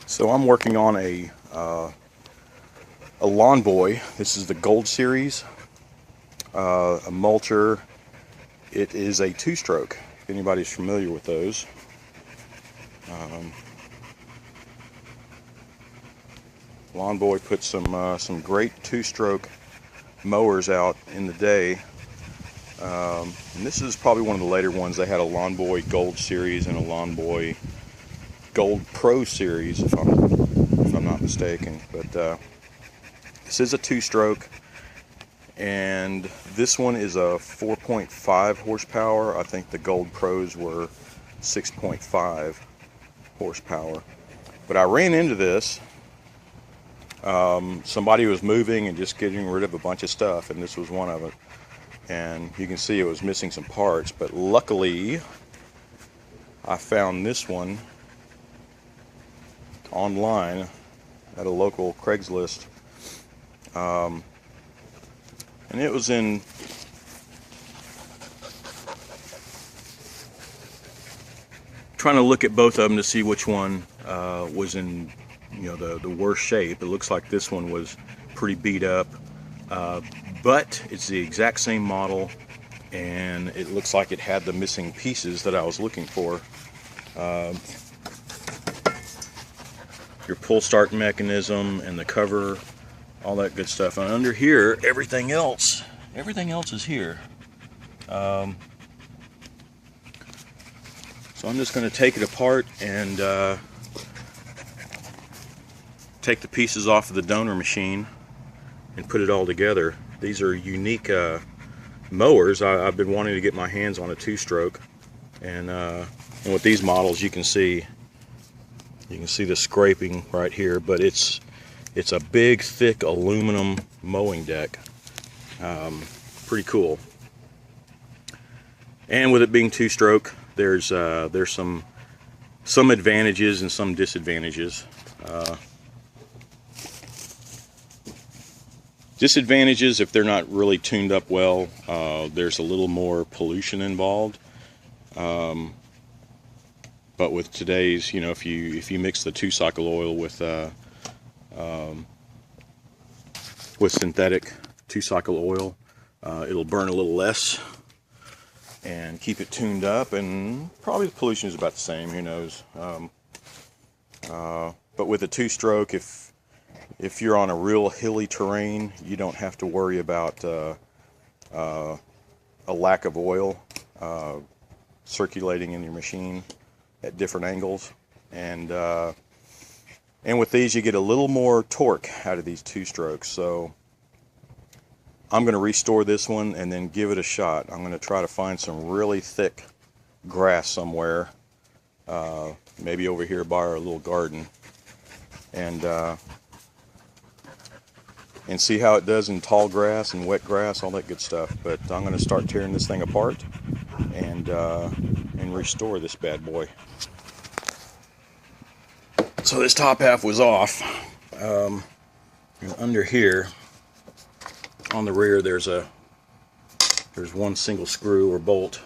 So I'm working on a lawn boy. This is the Gold Series, a mulcher. It is a two-stroke, if anybody's familiar with those. Lawn boy put some great two-stroke mowers out in the day. And this is probably one of the later ones. They had a Lawn Boy Gold Series and a Lawn Boy Gold Pro Series, if I'm not mistaken. But this is a two-stroke, and this one is a 4.5 horsepower. I think the Gold Pros were 6.5 horsepower. But I ran into this. Somebody was moving and just getting rid of a bunch of stuff, and this was one of it. And you can see it was missing some parts, but luckily I found this one online at a local Craigslist, and it was in trying to look at both of them to see which one was in the worst shape. It looks like this one was pretty beat up, but it's the exact same model, and it looks like it had the missing pieces that I was looking for. Your pull start mechanism and the cover, all that good stuff. And under here, everything else is here. So I'm just going to take it apart and take the pieces off of the donor machine and put it all together. These are unique mowers. I've been wanting to get my hands on a two-stroke, and with these models you can see the scraping right here, but it's a big, thick aluminum mowing deck. Pretty cool. And with it being two-stroke, there's some advantages and some disadvantages. Disadvantages, if they're not really tuned up well, there's a little more pollution involved. But with today's, if you mix the two-cycle oil with synthetic two-cycle oil, it'll burn a little less and keep it tuned up, and probably the pollution is about the same. Who knows? But with a two-stroke, if you're on a real hilly terrain, you don't have to worry about a lack of oil circulating in your machine at different angles, and with these you get a little more torque out of these two strokes. So I'm going to restore this one and then give it a shot. I'm going to try to find some really thick grass somewhere, maybe over here by our little garden, and see how it does in tall grass and wet grass, all that good stuff. But I'm going to start tearing this thing apart and restore this bad boy. So this top half was off, and under here on the rear there's one single screw or bolt,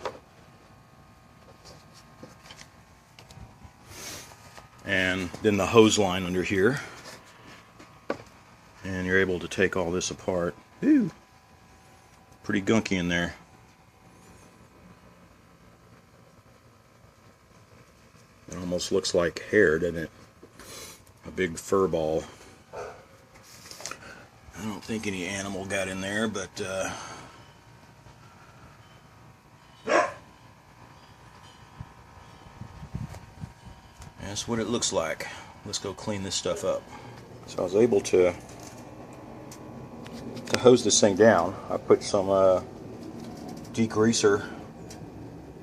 and then the hose line under here, and you're able to take all this apart. Ooh, pretty gunky in there. It almost looks like hair, doesn't it? A big fur ball. I don't think any animal got in there, but that's what it looks like. Let's go clean this stuff up. So I was able to hose this thing down. I put some degreaser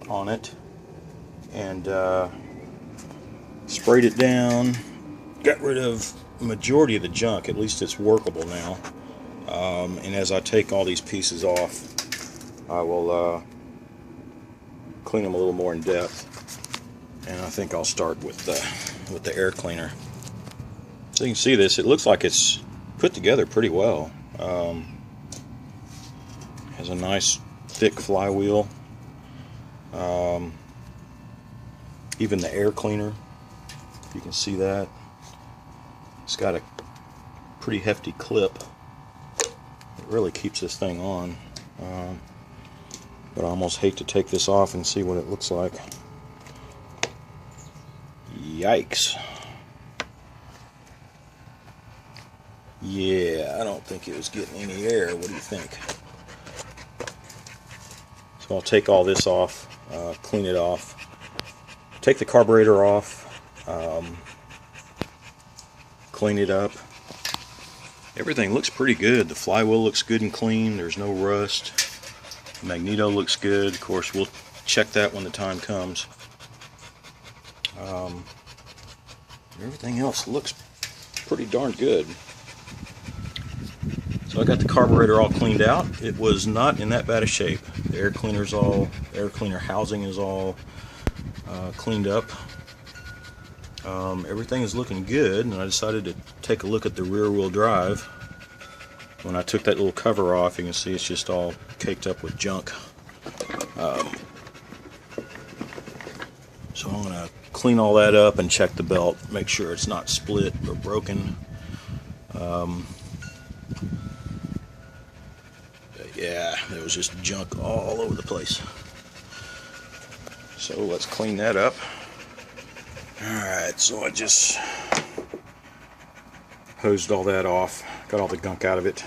on it and sprayed it down. Got rid of the majority of the junk. At least it's workable now. And as I take all these pieces off, I will clean them a little more in depth. And I think I'll start with the air cleaner. So you can see this. It looks like it's put together pretty well. Has a nice thick flywheel. Even the air cleaner, you can see that. It's got a pretty hefty clip. It really keeps this thing on. But I almost hate to take this off and see what it looks like. Yikes. Yeah, I don't think it was getting any air. What do you think? So I'll take all this off, clean it off, take the carburetor off, clean it up. Everything looks pretty good. The flywheel looks good and clean. There's no rust. The magneto looks good. Of course, we'll check that when the time comes. Everything else looks pretty darn good. So I got the carburetor all cleaned out. It was not in that bad a shape. The air cleaner housing is all cleaned up. Everything is looking good, and I decided to take a look at the rear wheel drive. When I took that little cover off, you can see it's just all caked up with junk. So I'm going to clean all that up and check the belt, make sure it's not split or broken. Yeah, there was just junk all over the place. So let's clean that up. Alright, so I just hosed all that off, got all the gunk out of it.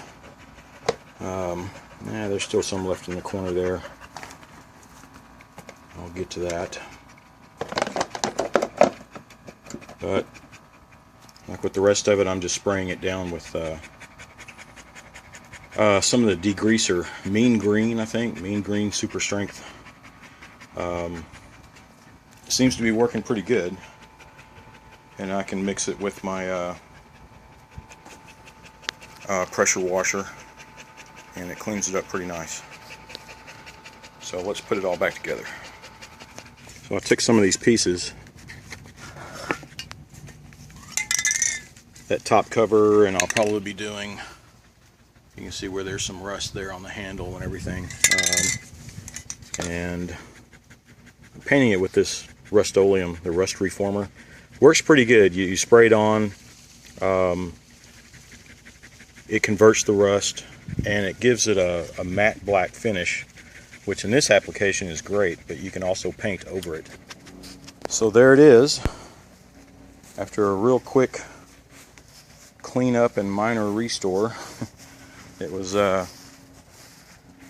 Yeah, there's still some left in the corner there. I'll get to that. But like with the rest of it, I'm just spraying it down with some of the degreaser, Mean Green, I think, Mean Green Super Strength. Seems to be working pretty good, and I can mix it with my pressure washer, and it cleans it up pretty nice. So let's put it all back together. So I took some of these pieces, that top cover, and I'll probably be doing, you can see where there's some rust there on the handle and everything, and I'm painting it with this Rust-Oleum, the rust reformer. Works pretty good. You spray it on, it converts the rust, and it gives it a matte black finish, which in this application is great, but you can also paint over it. So there it is. After a real quick cleanup and minor restore, it was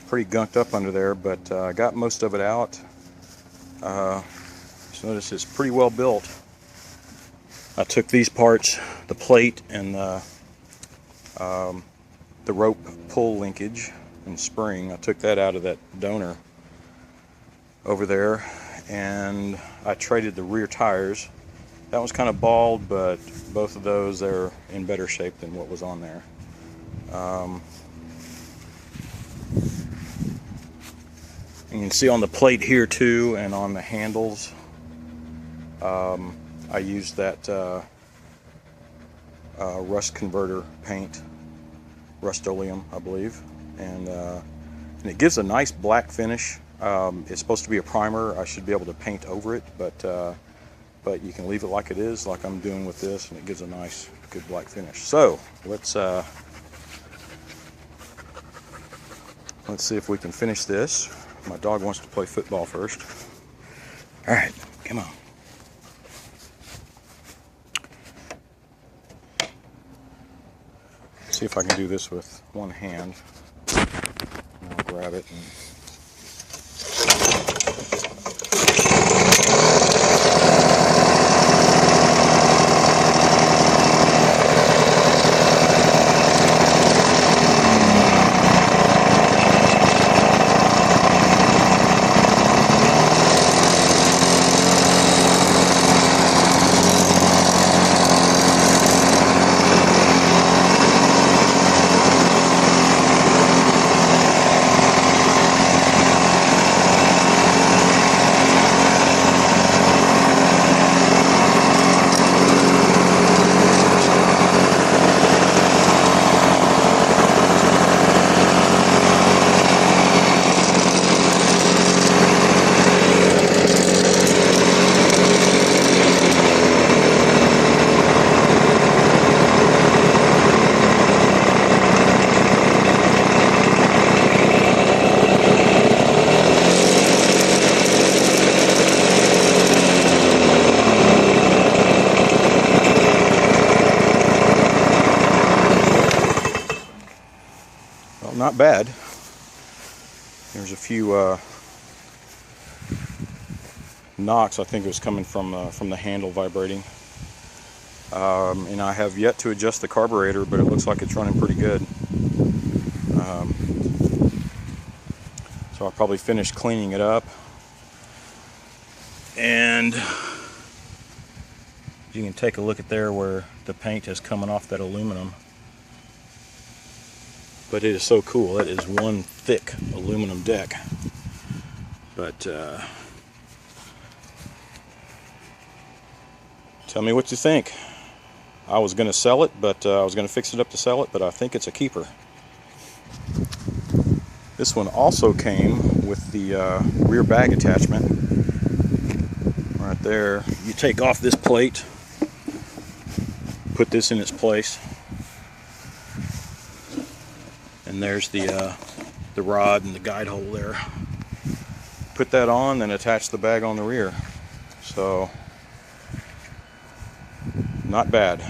pretty gunked up under there, but I got most of it out. So notice it's pretty well built. I took these parts, the plate and the rope pull linkage and spring, I took that out of that donor over there, and I traded the rear tires. That was kind of bald, but both of those, they're in better shape than what was on there. You can see on the plate here too, and on the handles, I used that rust converter paint, Rust-Oleum, I believe, and it gives a nice black finish. It's supposed to be a primer. I should be able to paint over it, but you can leave it like it is, like I'm doing with this, and it gives a nice, good black finish. So let's see if we can finish this. My dog wants to play football first. All right, come on. See if I can do this with one hand. I'll grab it and not bad. There's a few knocks. I think it was coming from the handle vibrating. And I have yet to adjust the carburetor, but it looks like it's running pretty good. So I'll probably finish cleaning it up. And you can take a look at there where the paint is coming off that aluminum. But it is so cool. That is one thick aluminum deck. But tell me what you think. I was going to sell it, but I was going to fix it up to sell it, but I think it's a keeper. This one also came with the rear bag attachment. Right there. You take off this plate, put this in its place, and there's the rod and the guide hole there. Put that on, then attach the bag on the rear. So, not bad.